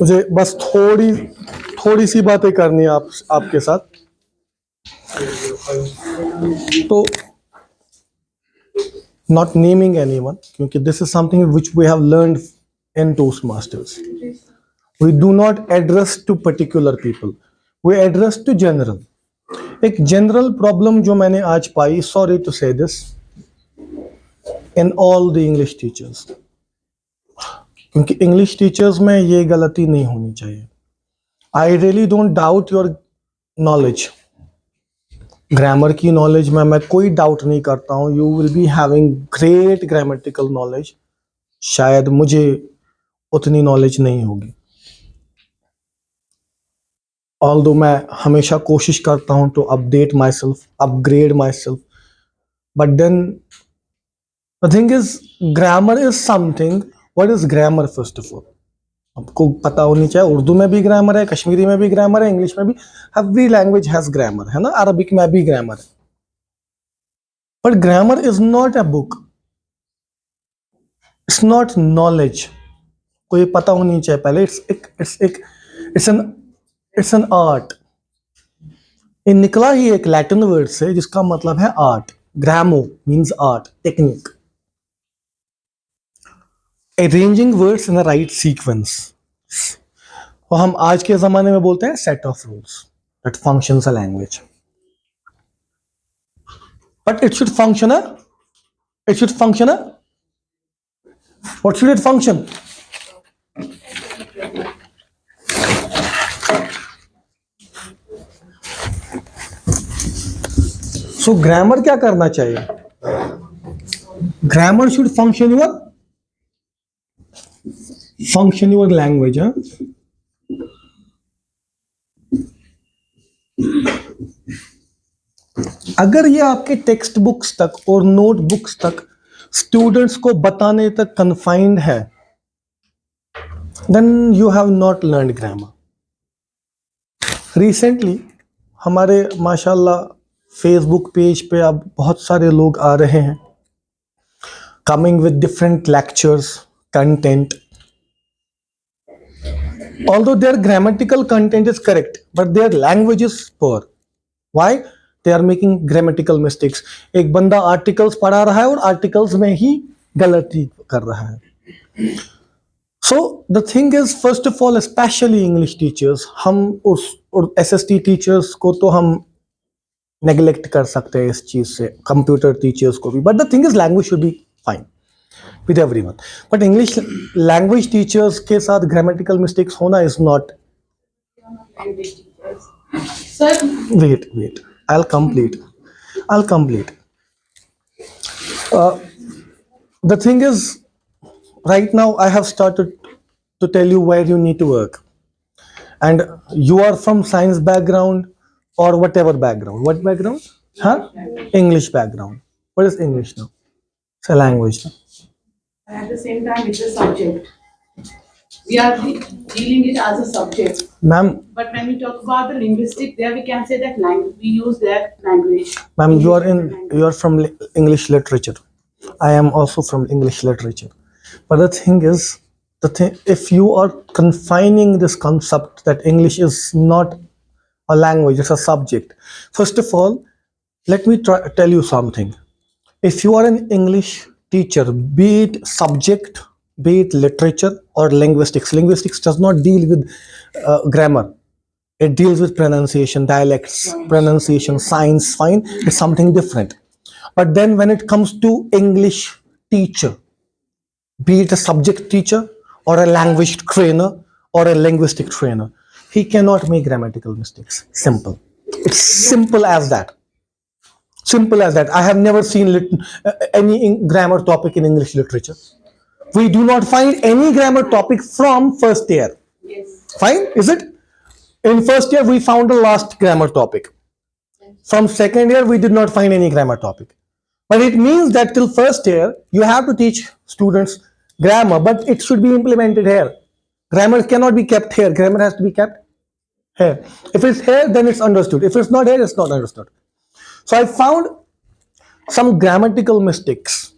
मुझे बस थोड़ी थोड़ी सी बातें करनी है आपके साथ। तो not naming anyone, क्योंकि this is something which we have learned in Toastmasters. We do not address to particular people, we address to general. एक general problem जो मैंने आज पाई, sorry to say this, in all the English teachers, क्योंकि English teachers में ये गलती नहीं होनी चाहिए. I really don't doubt your knowledge. Grammar की नॉलेज में मैं कोई डाउट नहीं करता हूँ. You will be having great grammatical knowledge. शायद मुझे उतनी नॉलेज नहीं होगी, ऑल्दो मैं हमेशा कोशिश करता हूँ to update my self, upgrade my self. But then the thing is grammar is something. What is grammar? First of all आपको पता होनी चाहिए. उर्दू में भी ग्रामर है, कश्मीरी में भी ग्रामर है, इंग्लिश में भी. एवरी लैंग्वेज हैज ग्रामर, है ना. अरबिक में भी ग्रामर है. But grammar is not a book, it's not knowledge. को ये पता होनी चाहिए पहले. It's an art. ये निकला ही एक लैटिन वर्ड से जिसका मतलब है आर्ट. ग्रामो means art, technique. Arranging words in the right sequence. और हम आज के जमाने में बोलते हैं set of rules that functions a language. But it should function what should it function? So grammar क्या करना चाहिए? Grammar should function your language. अगर ये आपके टेक्स्ट बुक्स तक और नोट बुक्स तक स्टूडेंट्स को बताने तक कन्फाइंड है, then you have not learned grammar. Recently हमारे माशाल्लाह फेसबुक पेज पे अब बहुत सारे लोग आ रहे हैं, coming with different lectures, content. Although their grammatical content is correct, but their language is poor. Why? They are making grammatical mistakes. एक बंदा आर्टिकल्स पढ़ा रहा है और आर्टिकल्स में ही गलती कर रहा है. So the thing is, first of all, especially English teachers, हम उस और SST teachers को तो हम नेग्लेक्ट कर सकते हैं इस चीज से, कंप्यूटर टीचर्स को भी. But the thing is, language should be fine with everyone. But English language teachers के साथ grammatical mistakes होना is not. Sir, Wait. I'll complete. The thing is, right now I have started to tell you where you need to work. And you are from science background or whatever background. What background? Huh? English background. What is English now? It's a language. at the same time, it's a subject. We are dealing it as a subject. Ma'am, But when we talk about the linguistic, there we can say that language. We use that language. ma'am, you are from English literature. I am also from English literature. But the thing is, if you are confining this concept that English is not a language, it's a subject. First of all, let me tell you something. If you are an English teacher, be it subject, be it literature or linguistics does not deal with grammar. It deals with pronunciation, dialects, pronunciation, science, fine. It's something different. But then when it comes to English teacher, be it a subject teacher or a language trainer or a linguistic trainer, he cannot make grammatical mistakes. Simple. It's simple as that. Simple as that. I have never seen any grammar topic in English literature. We do not find any grammar topic from first year. Yes. Fine, is it? In first year, we found the last grammar topic. From second year, we did not find any grammar topic. But it means that till first year, you have to teach students grammar, but it should be implemented here. Grammar cannot be kept here. Grammar has to be kept here. If it's here, then it's understood. If it's not here, it's not understood. So I found some grammatical mistakes,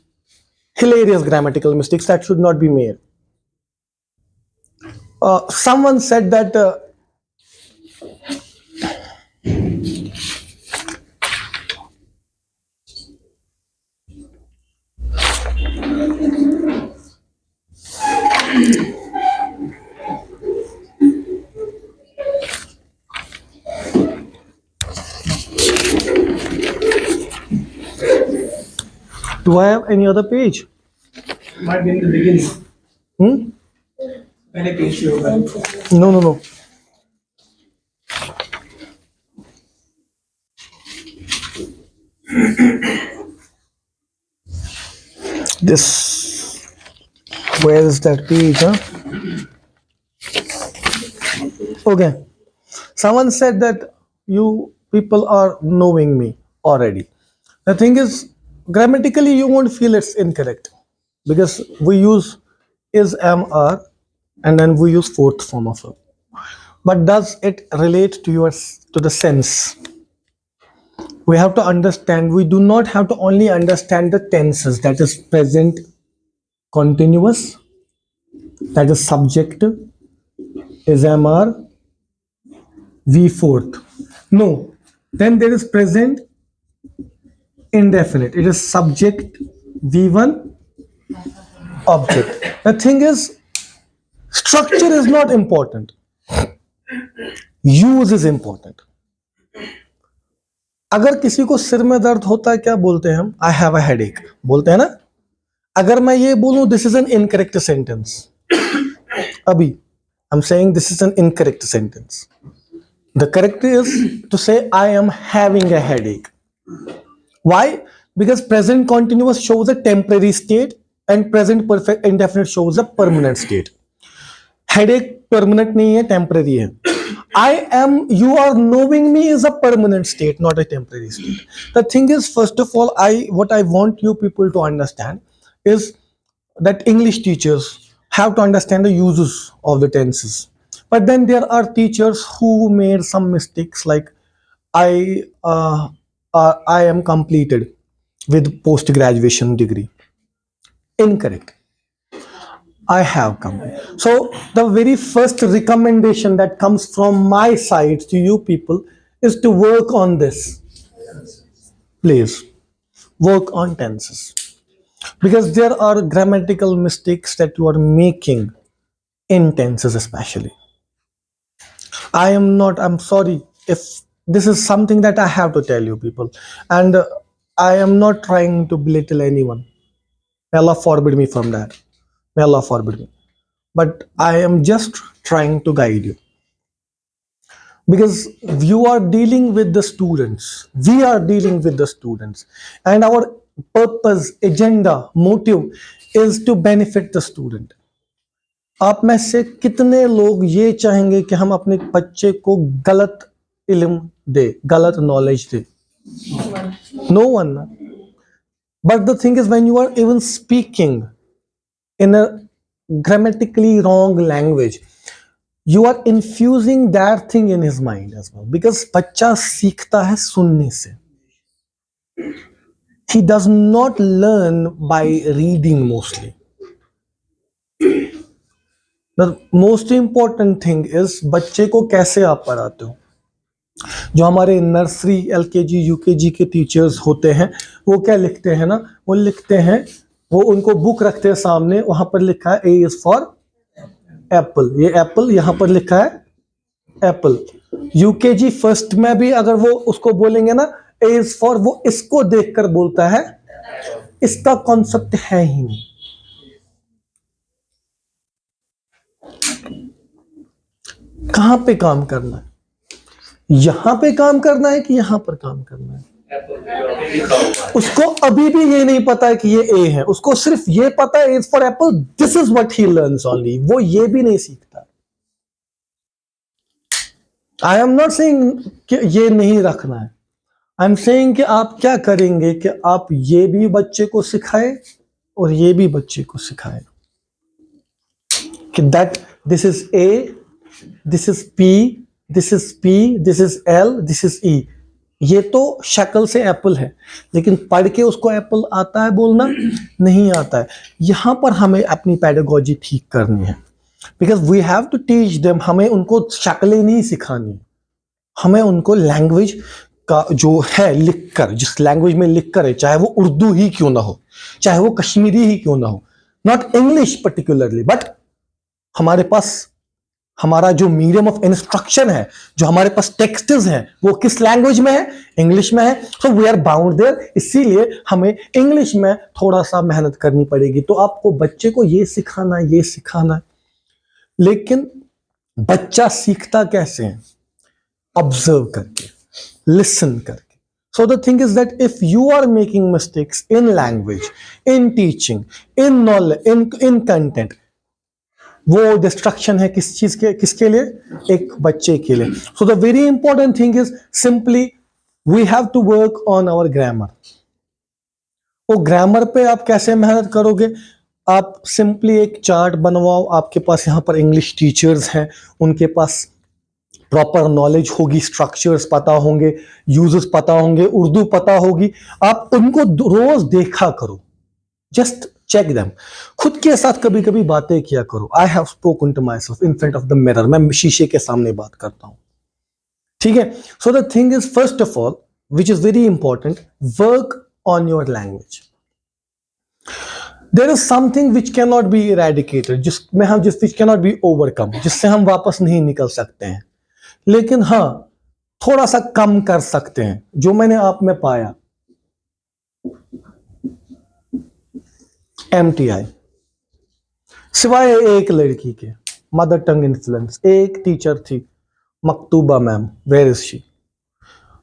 hilarious grammatical mistakes that should not be made. Someone said that do I have any other page? Might be in the beginning. Hmm? पहले page पे होगा. No. This, where is that page, huh? Okay. Someone said that you people are knowing me already. The thing is, grammatically, you won't feel it's incorrect because we use is, am, are, and then we use fourth form of verb. But does it relate to to the sense? We have to understand. We do not have to only understand the tenses, that is present continuous, that is subjective, is, am, are, V fourth. No, then there is present indefinite. It is subject V1 object. The thing is, structure is not important. Use is important. अगर किसी को सिर में दर्द होता है क्या बोलते हैं हम? I have a headache बोलते हैं ना. अगर मैं ये बोलूं this is an incorrect sentence, अभी I'm saying this is an incorrect sentence. The correct is to say I am having a headache. Why? Because present continuous shows a temporary state and present perfect indefinite shows a permanent state. Headache permanent नहीं है, temporary है. I am, you are knowing me is a permanent state, not a temporary state. The thing is, first of all, what I want you people to understand is that English teachers have to understand the uses of the tenses. But then there are teachers who made some mistakes, like I am completed with post graduation degree. Incorrect. I have come. So the very first recommendation that comes from my side to you people is to work on this. Please work on tenses, because there are grammatical mistakes that you are making in tenses especially. I'm sorry if this is something that I have to tell you people, and I am not trying to belittle anyone. May Allah forbid me from that. May Allah forbid me. But I am just trying to guide you. Because you are dealing with the students. We are dealing with the students. And our purpose, agenda, motive is to benefit the student. आप में से कितने लोग ये चाहेंगे कि हम अपने बच्चे को गलत इल्म दे, गलत knowledge they? No one. But the thing is, when you are even speaking in a grammatically wrong language, you are infusing that thing in his mind as well. Because बच्चा सीखता है सुनने से. He does not learn by reading mostly. The most important thing is बच्चे को कैसे आप पढ़ाते हो. जो हमारे नर्सरी LKG UKG के टीचर्स होते हैं वो क्या लिखते हैं ना, वो लिखते हैं, वो उनको बुक रखते हैं सामने, वहां पर लिखा है A is for एप्पल, ये एप्पल यहां पर लिखा है एप्पल. UKG फर्स्ट में भी अगर वो उसको बोलेंगे ना A is for, वो इसको देखकर बोलता है, इसका कॉन्सेप्ट है ही नहीं. कहां पे काम करना है? यहां पे काम करना है कि यहां पर काम करना है? उसको अभी भी ये नहीं पता है कि ये ए है, उसको सिर्फ ये पता है is for Apple, this is what he learns only. वो ये भी नहीं सीखता. आई एम नॉट सेइंग कि ये नहीं रखना है. आई एम सेइंग कि आप क्या करेंगे कि आप ये भी बच्चे को सिखाए और ये भी बच्चे को सिखाए कि that this is A, this is P, this is P, this is L, this is E. ये तो शक्ल से एप्पल है, लेकिन पढ़ के उसको एप्पल आता है बोलना नहीं आता है. यहां पर हमें अपनी पेडागोजी ठीक करनी है. Because we have to teach them, हमें उनको शक्लें नहीं सिखानी, हमें उनको लैंग्वेज का जो है लिखकर, जिस लैंग्वेज में लिखकर है, चाहे वो उर्दू ही क्यों ना हो, चाहे वो कश्मीरी ही क्यों ना हो, नॉट इंग्लिश पर्टिकुलरली, बट हमारे पास हमारा जो मीडियम ऑफ इंस्ट्रक्शन है, जो हमारे पास टेक्स्ट्स हैं, वो किस लैंग्वेज में है, इंग्लिश में है। So we are bound there, इसीलिए हमें इंग्लिश में थोड़ा सा मेहनत करनी पड़ेगी। तो आपको बच्चे को ये सिखाना है, ये सिखाना है, लेकिन बच्चा सीखता कैसे है? ऑब्जर्व करके, लिसन करके। So the thing is that if you are making mistakes in language, in teaching, in knowledge, in content, वो डिस्ट्रक्शन है किस चीज के, किसके लिए? एक बच्चे के लिए। So the very important thing is simply we have to work on our grammar. वो ग्रामर पे आप कैसे मेहनत करोगे? आप सिंपली एक चार्ट बनवाओ, आपके पास यहाँ पर इंग्लिश टीचर्स हैं, उनके पास प्रॉपर नॉलेज होगी, स्ट्रक्चर्स पता होंगे, यूजेस पता होंगे, उर्दू पता होगी, आप उनको रोज देखा करो, जस्ट चेक देम। खुद के साथ कभी कभी बातें किया करो। I have spoken to my self in front of the mirror, मैं शीशे के सामने बात करता हूं, ठीक है। So the thing is, first of all which is very important, work on your language. There is something which can not be eradicated, जिसमें हम which can not be overcome, जिससे हम वापस नहीं निकल सकते हैं, लेकिन हाँ थोड़ा सा कम कर सकते हैं। जो मैंने आप में पाया, MTI, सिवाय एक लड़की के, मदर टंग इन्फ्लुएंस, एक टीचर थी मकतूबा मैम, वेयर इज शी?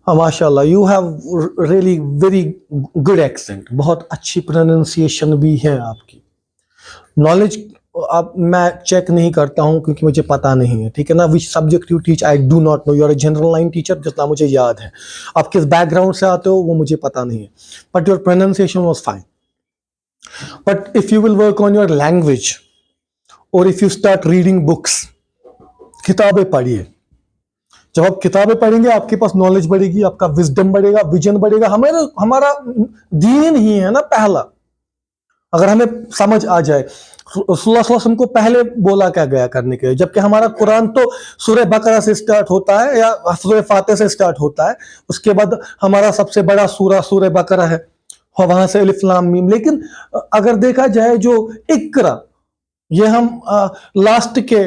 माशाल्लाह, you have really very good accent, बहुत अच्छी प्रोनाउंसिएशन भी है आपकी। नॉलेज आप, मैं चेक नहीं करता हूं क्योंकि मुझे पता नहीं है, ठीक है ना, which subject you teach I do not know, you are a general line teacher, जितना मुझे याद है। आप किस बैकग्राउंड से आते हो वो मुझे पता नहीं है, but your pronunciation was fine. But if you will work on your language, और if you start reading books, किताबें पढ़िए। जब आप किताबें पढ़ेंगे आपके पास नॉलेज बढ़ेगी, आपका विजडम बढ़ेगा, विजन बढ़ेगा। हमारा दीन ही है ना पहला, अगर हमें समझ आ जाए। रसूलुल्लाह सल्लल्लाहु अलैहि वसल्लम को पहले बोला क्या गया करने के लिए, जबकि हमारा कुरान तो सूरह बकरा से स्टार्ट होता है या सूरह फातिहा से स्टार्ट होता है, उसके बाद हमारा सबसे बड़ा सूरह सूरह बकरा है, और वहां से अलिफ लाम मीम। लेकिन अगर देखा जाए जो इकरा, ये हम लास्ट के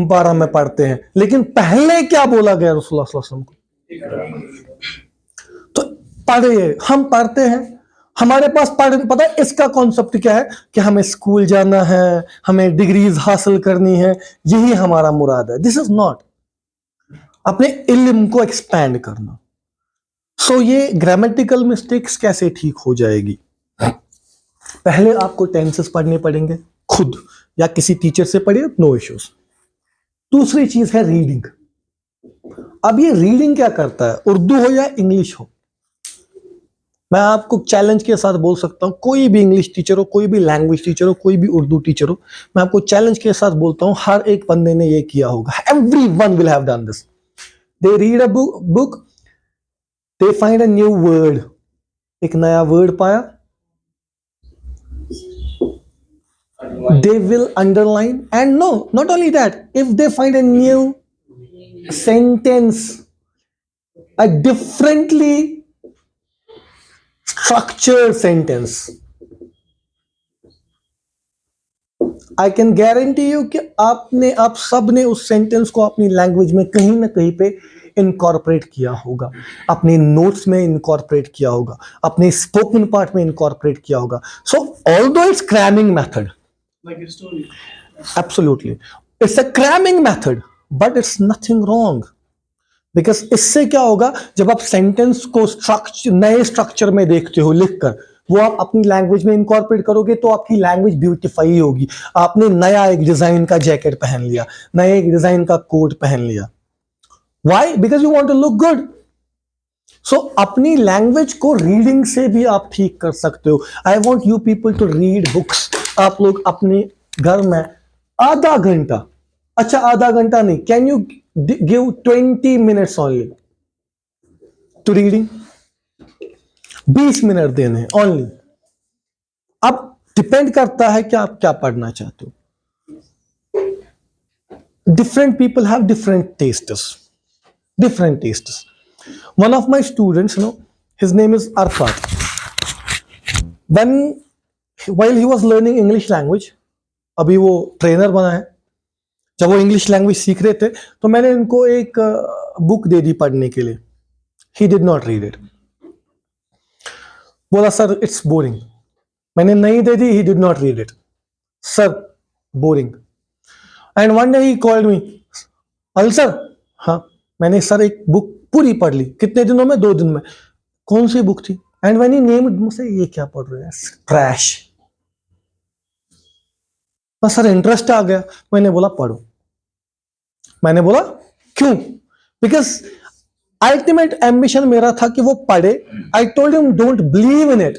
12 में पढ़ते हैं, लेकिन पहले क्या बोला गया रसूलुल्लाह सल्लल्लाहु अलैहि वसल्लम को? तो पढ़िए, हम पढ़ते हैं, हमारे पास पता है इसका कॉन्सेप्ट क्या है, कि हमें स्कूल जाना है, हमें डिग्रीज हासिल करनी है, यही हमारा मुराद है। दिस इज नॉट अपने इल्म को एक्सपैंड करना। सो ये ग्रामेटिकल मिस्टेक्स कैसे ठीक हो जाएगी? पहले आपको टेंसेस पढ़ने पड़ेंगे खुद, या किसी टीचर से पढ़िए, नो इश्यूज। दूसरी चीज है रीडिंग। अब ये रीडिंग क्या करता है, उर्दू हो या इंग्लिश हो, मैं आपको चैलेंज के साथ बोल सकता हूं, कोई भी इंग्लिश टीचर हो, कोई भी लैंग्वेज टीचर हो, कोई भी उर्दू टीचर हो, मैं आपको चैलेंज के साथ बोलता हूं, हर एक बंदे ने ये किया होगा। Everyone will have done this. They read a book, they find a new word, एक नया वर्ड पाया, they will underline, and no, not only that, if they find a new sentence, a differently structured sentence, I can guarantee you कि आप सब ने उस sentence को अपनी लैंग्वेज में कहीं ना कहीं पे इनकॉर्पोरेट किया होगा, अपने नोट्स में इनकॉर्पोरेट किया होगा, अपने स्पोकन पार्ट में इनकॉर्पोरेट किया होगा। सो although it's cramming method, Like a story. Absolutely. It's a cramming method, but it's nothing wrong. Because इससे क्या होगा, जब आप सेंटेंस को स्ट्रक्चर, नए स्ट्रक्चर में देखते हो लिखकर, वो आप अपनी लैंग्वेज में इनकॉर्पोरेट करोगे तो आपकी लैंग्वेज ब्यूटीफाई होगी। आपने नया एक डिजाइन का जैकेट पहन लिया, नए एक डिजाइन का कोट पहन लिया। Why? Because you want to look good. So अपनी लैंग्वेज को रीडिंग से भी आप ठीक कर सकते हो। I want you people to read books. आप लोग अपने घर में आधा घंटा, अच्छा आधा घंटा नहीं, can you give 20 minutes only to reading? 20 minute देने ओनली। अब डिपेंड करता है कि आप क्या पढ़ना चाहते हो। different people have different tastes. Different tastes. One of my students, his name is Arfat. While he was learning English language, अभी वो ट्रेनर बना है, जब वो इंग्लिश लैंग्वेज सीख रहे थे तो मैंने इनको एक बुक दे दी पढ़ने के लिए. He did not read it. बोला सर इट्स बोरिंग. मैंने नहीं दे दी. He did not read it. Sir boring. And one day he called me, अल सर. हाँ. मैंने सर एक बुक पूरी पढ़ ली. कितने दिनों में? 2 दिन में. कौन सी बुक थी? एंड व्हेन ही नेम्ड, मुझसे ये क्या पढ़ रहे हैं? ट्रैश. सर इंटरेस्ट आ गया. मैंने बोला पढ़ो. मैंने बोला क्यों? बिकॉज अल्टीमेट एम्बिशन मेरा था कि वो पढ़े. I told him don't believe in it,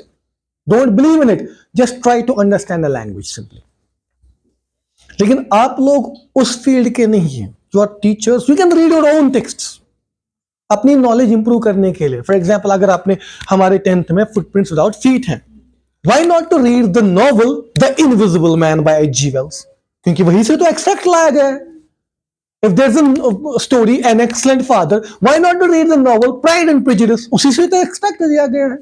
don't believe in it, just try to understand the language simply. लेकिन आप लोग उस फील्ड के नहीं हैं. You are teachers, you can read your own text अपनी नॉलेज इंप्रूव करने के लिए. फॉर एग्जाम्पल, अगर आपने हमारे 10th में फुटप्रिंट्स विदाउट फीट हैं, why not to read the novel the invisible man by H.G. Wells, क्योंकि वहीं से तो एक्सट्रैक्ट लाया गया है. If there's a story, An Excellent Father, why not to read the novel Pride and Prejudice? उसी से तो एक्सट्रैक्ट किया गया है.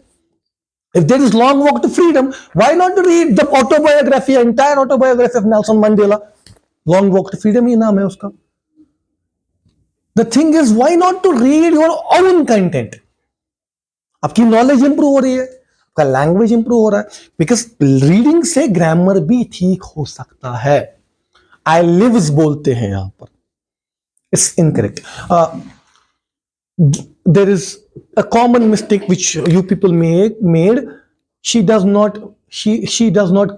If there is Long Walk to Freedom, why not to read the autobiography, entire autobiography of Nelson Mandela? Long Walk to Freedom ही नाम है उसका. The thing is, why not to read your own content? आपकी knowledge improve हो रही है, आपका language improve हो रहा है. बिकॉज रीडिंग से ग्रामर भी ठीक हो सकता है. आई लिव्स बोलते हैं यहां पर. It's incorrect. There is a common mistake which you people made. She does not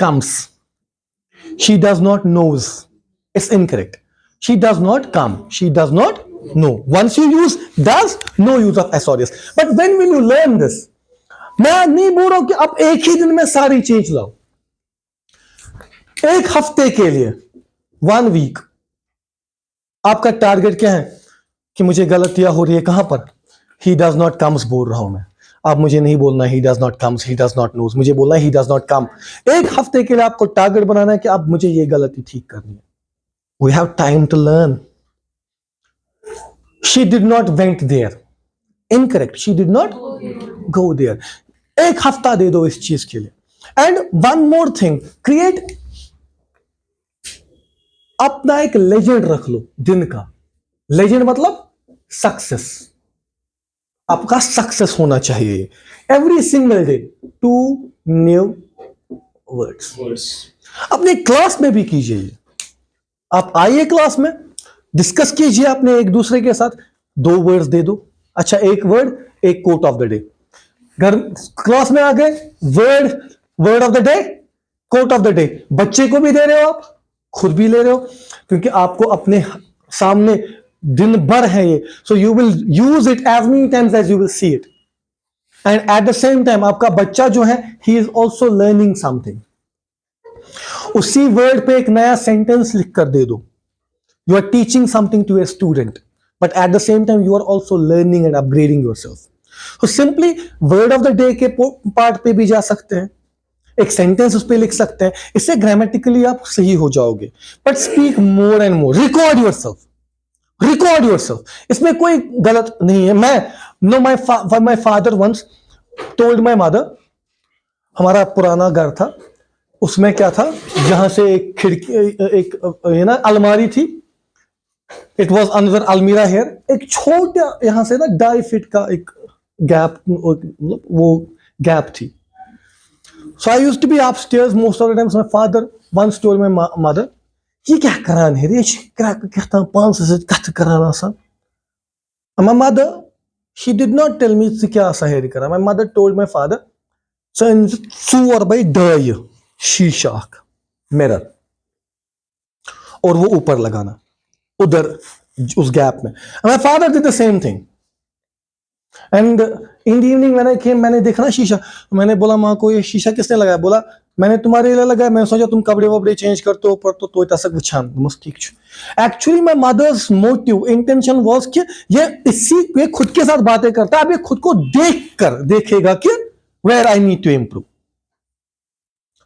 comes. She does not knows. It's incorrect. She does not come. She does not know. Once you use does, no use of SOS. But when will you learn this? मैं नहीं बोल रहा हूं कि आप एक ही दिन में सारी चीज लाओ. एक हफ्ते के लिए, 1 week, आपका टारगेट क्या है कि मुझे गलतियां हो रही है कहां पर? ही डज नॉट कम्स बोल रहा हूं मैं. आप मुझे नहीं बोलना he does not comes, he does not knows. मुझे बोलना ही डज नॉट कम. एक हफ्ते के लिए आपको टारगेट बनाना है कि आप मुझे ये गलती ठीक करनी है. We have time to learn. She did not went there. Incorrect. She did not go there. एक हफ्ता दे दो इस चीज के लिए. And one more thing, create अपना एक लेजेंड रख लो दिन का. लेजेंड मतलब सक्सेस. आपका सक्सेस होना चाहिए. Every single day 2 new words. अपने क्लास में भी कीजिए. आप आइए क्लास में, डिस्कस कीजिए अपने एक दूसरे के साथ. 2 वर्ड्स दे दो. अच्छा, एक वर्ड, एक कोट ऑफ द डे. घर क्लास में आ गए, word of the day, quote of the day. बच्चे को भी दे रहे हो, आप खुद भी ले रहे हो, क्योंकि आपको अपने सामने दिन भर है ये. So you will use it as many times as you will see it. And at the same time आपका बच्चा जो है, he is also learning something. उसी वर्ड पे एक नया सेंटेंस लिख कर दे दो. You are teaching something to a student, but at the same time you are also learning and upgrading yourself. तो simply word of the day के पार्ट पे भी जा सकते हैं, एक सेंटेंस उस पर लिख सकते हैं. इससे ग्रामेटिकली आप सही हो जाओगे. But speak more and more. Record yourself. Record yourself. इसमें कोई गलत नहीं है. My father once told my mother. हमारा पुराना घर था, उसमें क्या था, जहां से एक खिड़की, एक अलमारी थी. इट वॉज अनदर अलमीरा हेयर. एक छोटा यहां से 2.5 फीट का एक गैप, मतलब वो गैप थी. So I used to be upstairs most of the times. My father once told my mother, "ये क्या करान है? ये क्या कहता हूँ 500 से कट कराना सा." My mother, she did not tell me ये क्या सा है करा. My mother told my father, "So in 2 or by day शीशा मिरर, और वो ऊपर लगाना उधर उस गैप में." My father did the same thing. And in the evening मैंने केम, मैंने देखा ना शीशा. मैंने बोला माँ को, ये शीशा किसने लगाया? बोला मैंने तुम्हारे लिए लगाया. मैंने सोचा तुम कपड़े वपड़े चेंज करते हो पर तो तक वुछान मस्त ठीक. Actually my mother's motive intention was कि ये इसी पे खुद के साथ बातें करता है. अब ये खुद को देखेगा कि where I need to improve.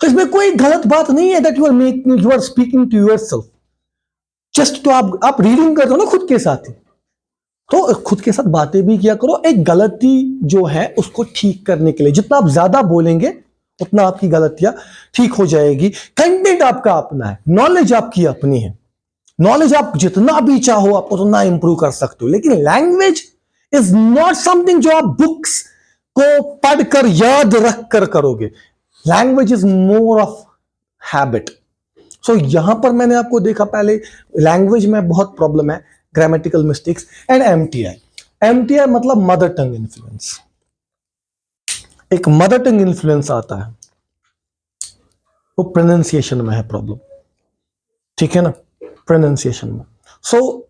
तो इसमें कोई गलत बात नहीं है. That you are speaking to yourself. Just तो आप रीडिंग करते हो ना खुद के साथ ही, तो खुद के साथ बातें भी किया करो, एक गलती जो है उसको ठीक करने के लिए। जितना आप ज्यादा बोलेंगे उतना आपकी गलतियां ठीक हो जाएगी। कंटेंट आपका अपना है, नॉलेज आपकी अपनी है, नॉलेज आप जितना भी चाहो आप उतना इंप्रूव कर सकते हो, लेकिन लैंग्वेज इज नॉट समथिंग जो आप बुक्स को पढ़कर याद रख कर करोगे। Language is more of habit. So यहां पर मैंने आपको देखा पहले लैंग्वेज में बहुत प्रॉब्लम है, grammatical mistakes and MTI. MTI मतलब मदर टंग इन्फ्लुएंस। एक मदर टंग इन्फ्लुएंस आता है, वो प्रोनाउंसिएशन में है प्रॉब्लम, ठीक है ना, प्रोनाउंसिएशन में। So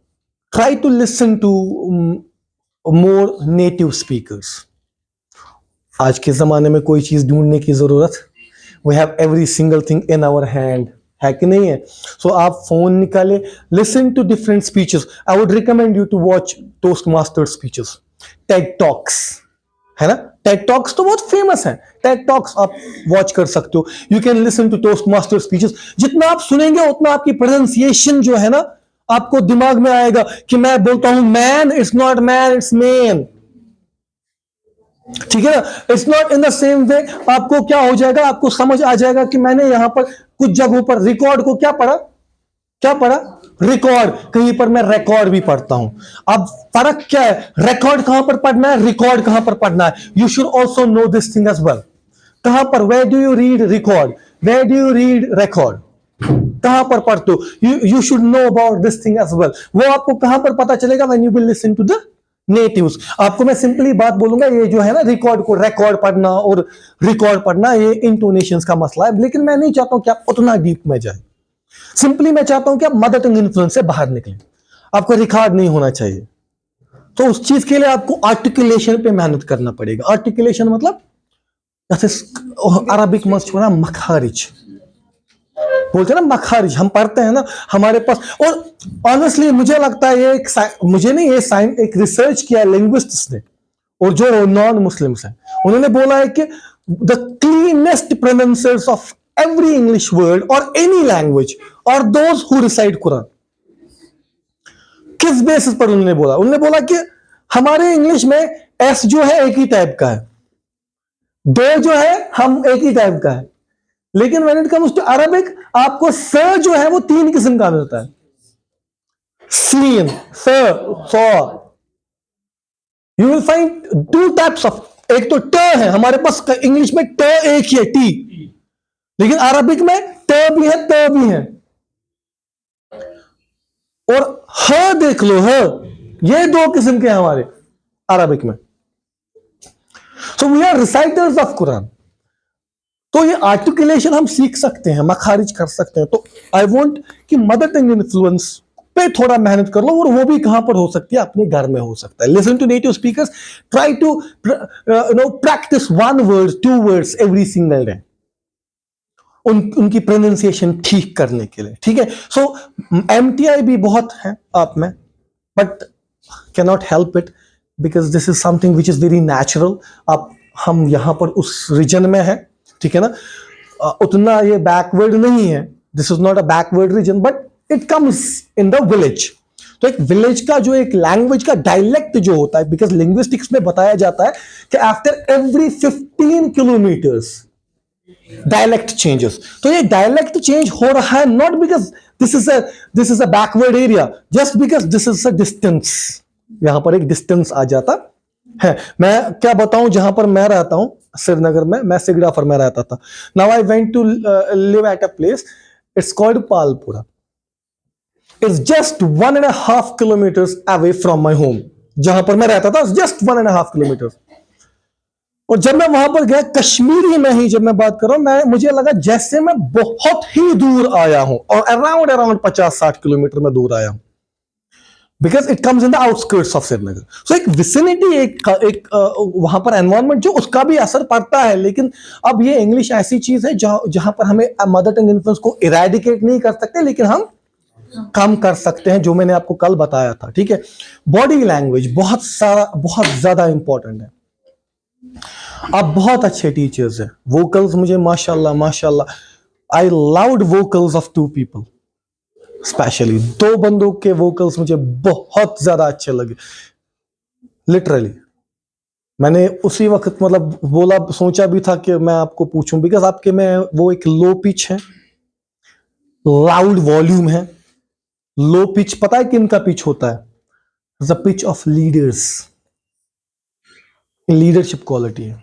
try to listen to more native speakers. आज के जमाने में कोई चीज ढूंढने की जरूरत, we have every single thing in our hand, है कि नहीं है? सो आप फोन निकाले, listen to different speeches. I would recommend you to watch Toastmaster speeches, TED talks, है ना, टेड टॉक्स तो बहुत फेमस है, टेड टॉक्स आप वॉच कर सकते हो। You can listen to Toastmaster speeches. जितना आप सुनेंगे उतना आपकी प्रोनाउंसिएशन जो है ना आपको दिमाग में आएगा कि मैं बोलता हूं man, it's not man, it's man, ठीक है ना। It's not in the same way. आपको क्या हो जाएगा, आपको समझ आ जाएगा कि मैंने यहां पर कुछ जगहों पर रिकॉर्ड को क्या पढ़ा, क्या पढ़ा, रिकॉर्ड, कहीं पर मैं रिकॉर्ड भी पढ़ता हूं। अब फर्क क्या है, रिकॉर्ड कहां पर पढ़ना है, रिकॉर्ड कहां पर पढ़ना है। You should also know this thing as well. कहां पर, where do you read record, where do you read record, कहां पर पढ़ते हो। You should know about this thing as well. वो आपको कहां पर पता चलेगा, when you will listen to the natives. आपको मैं सिंपली बात बोलूंगा, ये जो है ना रिकॉर्ड को रिकॉर्ड पढ़ना और रिकॉर्ड पढ़ना, ये इंटोनेशंस का मसला है, लेकिन मैं नहीं चाहता हूं कि आप उतना डीप में जाए। सिंपली मैं चाहता हूं कि आप मदर टंग इन्फ्लुएंस से बाहर निकलें, आपको रिकॉर्ड नहीं होना चाहिए। तो उस चीज के लिए आपको आर्टिकुलेशन पे मेहनत करना पड़ेगा। आर्टिकुलेशन मतलब जैसे अरबिक में छोड़ा मखारिज बोलते हैं ना, मखारिज हम पढ़ते हैं ना हमारे पास। और ऑनेस्टली मुझे लगता है ये मुझे नहीं, ये साइंस एक रिसर्च किया लिंग्विस्ट्स ने, और जो नॉन मुस्लिम्स हैं उन्होंने बोला है कि the cleanest pronouncers of every English word or any language or those who recite Quran। किस बेसिस पर उन्होंने बोला, उन्होंने बोला कि हमारे इंग्लिश में एस जो है एक ही टाइप का है, दो जो है हम एक ही टाइप का है, लेकिन when it comes to Arabic आपको स जो है वो तीन किस्म का मिलता है। सीन, स, you will find two types of, एक तो ट है हमारे पास इंग्लिश में, ट एक ही है टी, लेकिन अरबिक में त भी है त भी है। और ह देख लो, ह, ये दो किस्म के हमारे अरबिक में। So we are reciters of Quran. तो ये आर्टिकुलेशन हम सीख सकते हैं, मखारिज कर सकते हैं। तो आई वांट कि मदर टंग इन्फ्लुएंस पे थोड़ा मेहनत कर लो, और वो भी कहां पर हो सकती है, अपने घर में हो सकता है। Listen to native speakers, try to practise 1 word 2 words every single day, उनकी प्रोनाउंसिएशन ठीक करने के लिए, ठीक है। सो एमटीआई भी बहुत है आप में, but can not help it because this is something which is very natural. आप हम यहां पर उस रीजन में है, ठीक है ना, उतना ये बैकवर्ड नहीं है, this is not a backward region, but it comes in the village. तो एक विलेज का जो एक लैंग्वेज का डायलेक्ट जो होता है, बिकॉज लिंग्विस्टिक्स में बताया जाता है कि after every 15 kilometres dialect changes. तो ये डायलेक्ट चेंज हो रहा है not because this is a backward area, just because this is a distance. यहां पर एक डिस्टेंस आ जाता है। मैं क्या बताऊं, जहां पर मैं रहता हूं श्रीनगर में, मैं सिगडाफर में रहता था। Now I went to live at a place, it's called Palpura. It's just 1.5 kilometers away from my home. जहां पर मैं रहता था जस्ट 1.5 kilometers। और जब मैं वहां पर गया, कश्मीरी में ही जब मैं बात कर रहा हूं, मुझे लगा जैसे मैं बहुत ही दूर आया हूं, और अराउंड 50-60 किलोमीटर में दूर आया हूं, because it comes in the outskirts of Srinagar. So एक विसिनिटी, एक वहां पर एनवायरमेंट जो उसका भी असर पड़ता है। लेकिन अब ये इंग्लिश ऐसी चीज है जहां पर हमें मदर टंग इन्फ्लुएंस को इरेडिकेट नहीं कर सकते, लेकिन हम कम कर सकते हैं, जो मैंने आपको कल बताया था, ठीक है। बॉडी लैंग्वेज बहुत ज्यादा इंपॉर्टेंट है। आप बहुत अच्छे टीचर्स हैं, वोकल्स मुझे माशाल्लाह, I loud vocals of 2 people, specially 2 बंदों के वोकल्स मुझे बहुत ज्यादा अच्छे लगे, लिटरली। मैंने उसी वक्त मतलब बोला, सोचा भी था कि मैं आपको पूछूं, बिकॉज आपके में वो एक लो पिच है, लाउड वॉल्यूम है। लो पिच पता है किन का पिच होता है? The pitch of leaders, leadership quality है।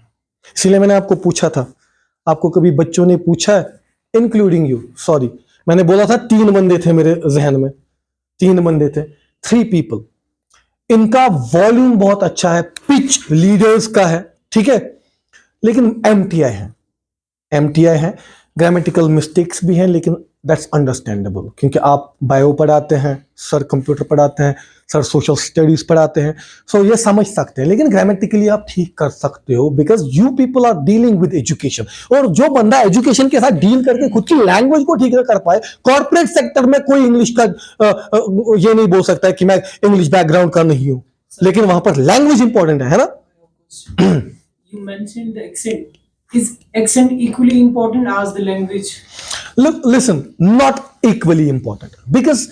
इसलिए मैंने आपको पूछा था, आपको कभी बच्चों ने पूछा है, इंक्लूडिंग यू, सॉरी, मैंने बोला था 3 बंदे थे मेरे जहन में, 3 बंदे थे, 3 पीपल, इनका वॉल्यूम बहुत अच्छा है, पिच लीडर्स का है, ठीक है, लेकिन एमटीआई है, एमटीआई है, ग्रामेटिकल मिस्टेक्स भी हैं, लेकिन दैट्स अंडरस्टैंडेबल, क्योंकि आप बायो पढ़ाते हैं, सर कंप्यूटर पढ़ाते हैं, सर सोशल स्टडीज पढ़ाते हैं, सो ये समझ सकते हैं, लेकिन ग्रामेटिकली आप ठीक कर सकते हो, because you people are dealing with education. और जो बंदा एजुकेशन के साथ डील करके खुद की लैंग्वेज को ठीक कर पाए, कॉर्पोरेट सेक्टर में कोई इंग्लिश का ये नहीं बोल सकता है कि मैं इंग्लिश बैकग्राउंड का नहीं हूं, लेकिन वहां पर लैंग्वेज इंपॉर्टेंट है ना। You mentioned the accent. Is accent equally important as the language? Look, listen, not equally important, because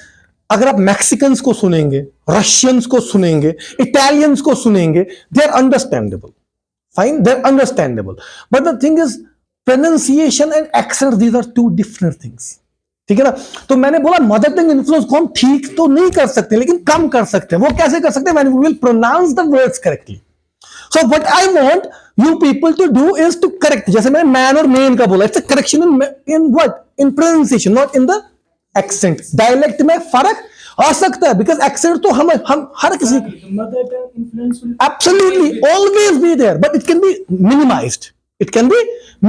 अगर आप मैक्सिकन्स को सुनेंगे, रशियंस को सुनेंगे, इटालियंस को सुनेंगे, they are understandable, fine, they are understandable, but the thing is pronunciation and accent, these are 2 different things, ठीक है ना। तो मैंने बोला मदर टंग इन्फ्लुएंस को हम ठीक तो नहीं कर सकते, लेकिन कम कर सकते हैं। वो कैसे कर सकते हैं? When we will pronounce the words correctly. So what I want you people to do is to correct, जैसे मैंने man और main का बोला, it's a correction in what? In pronunciation, not in the accent. Dialect में फर्क आ सकता है, because accent तो हम हर किसी The mother tongue influence will absolutely always be there, but it can be minimized. It can be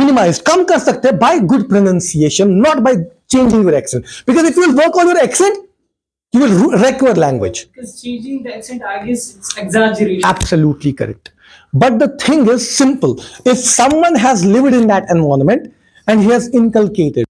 minimized. कम कर सकते हैं by good pronunciation, not by changing your accent. Because if you will work on your accent, you will wreck your language. Because changing the accent, I guess, it's exaggeration. Absolutely correct. But the thing is simple. If someone has lived in that environment and he has inculcated